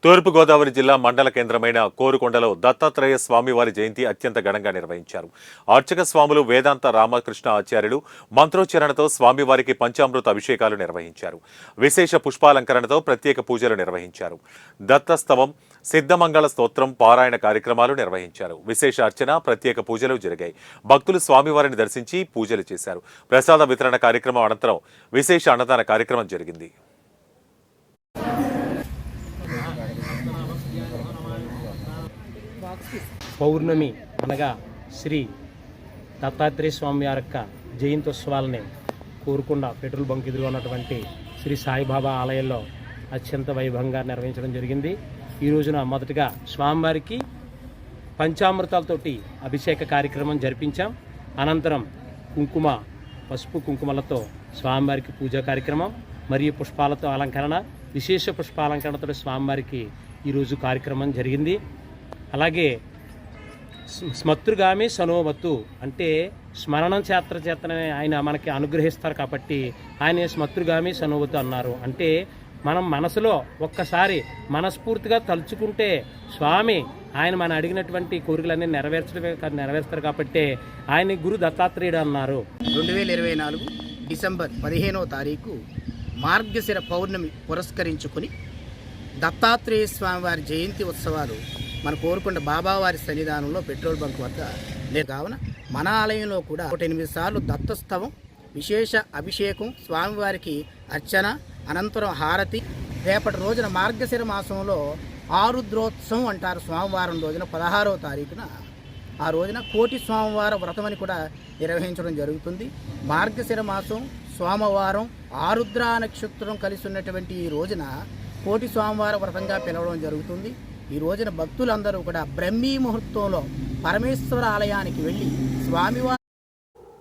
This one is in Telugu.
తూర్పుగోదావరి జిల్లా మండల కేంద్రమైన కోరుకొండలో దత్తాత్రేయ స్వామివారి జయంతి అత్యంత ఘనంగా నిర్వహించారు. అర్చక స్వాములు వేదాంత రామకృష్ణ ఆచార్యులు మంత్రోచ్చరణతో స్వామివారికి పంచామృత అభిషేకాలు నిర్వహించారు. విశేష పుష్పాలంకరణతో ప్రత్యేక పూజలు నిర్వహించారు. దత్తస్తవం, సిద్ధమంగళ స్తోత్రం, పారాయణ కార్యక్రమాలు నిర్వహించారు. విశేష అర్చన, ప్రత్యేక పూజలు జరిగాయి. భక్తులు స్వామివారిని దర్శించి పూజలు చేశారు. ప్రసాద వితరణ కార్యక్రమం అనంతరం విశేష అన్నదాన కార్యక్రమం జరిగింది. పౌర్ణమి అనగా శ్రీ దత్తాత్రేయ స్వామి వారి యొక్క జయంత్యోత్సవాలని కోరుకొండ పెట్రోల్ బంక్ ఎదురుగా ఉన్నటువంటి శ్రీ సాయిబాబా ఆలయంలో అత్యంత వైభవంగా నిర్వహించడం జరిగింది. ఈ రోజున మొదటగా స్వామివారికి పంచామృతాలతోటి అభిషేక కార్యక్రమం జరిపించాం. అనంతరం పసుపు కుంకుమలతో స్వామివారికి పూజా కార్యక్రమం మరియు పుష్పాలతో అలంకరణ, విశేష పుష్పాలంకరణతో స్వామివారికి ఈరోజు కార్యక్రమం జరిగింది. అలాగే స్మర్తుగామి సనోమత్తు అంటే స్మరణం చేతనే ఆయన మనకి అనుగ్రహిస్తారు కాబట్టి ఆయన స్మర్తుగామి సనోవత్తు అన్నారు. అంటే మనం మనసులో ఒక్కసారి మనస్ఫూర్తిగా తలుచుకుంటే స్వామి ఆయన మనం అడిగినటువంటి కోరికలన్నీ నెరవేర్స్తారు కాబట్టి ఆయన గురు దత్తాత్రేయుడు అన్నారు. 2024 డిసెంబర్ 15వ తారీఖు మార్గశిర పౌర్ణమి పురస్కరించుకుని దత్తాత్రేయ స్వామి వారి జయంతి ఉత్సవాలు మన కోరుకొండ బాబావారి సన్నిధానంలో పెట్రోల్ బంక్ వద్ద కావున మన ఆలయంలో కూడా 8 సార్లు దత్తస్తవం, విశేష అభిషేకం, స్వామివారికి అర్చన, అనంతరం హారతి. రేపటి రోజున మార్గశిర మాసంలో ఆరుద్రోత్సవం అంటారు. స్వామివారం రోజున 16వ తారీఖున ఆ రోజున కోటి స్వామివార వ్రతమని కూడా నిర్వహించడం జరుగుతుంది. మార్గశిర మాసం సోమవారం ఆరుద్ర నక్షత్రం కలిసి ఉన్నటువంటి ఈ రోజున కోటి స్వామివార వ్రతంగా పిలవడం జరుగుతుంది. ఈ రోజున భక్తులందరూ కూడా బ్రహ్మీ ముహూర్తంలో పరమేశ్వర ఆలయానికి వెళ్ళి స్వామివారి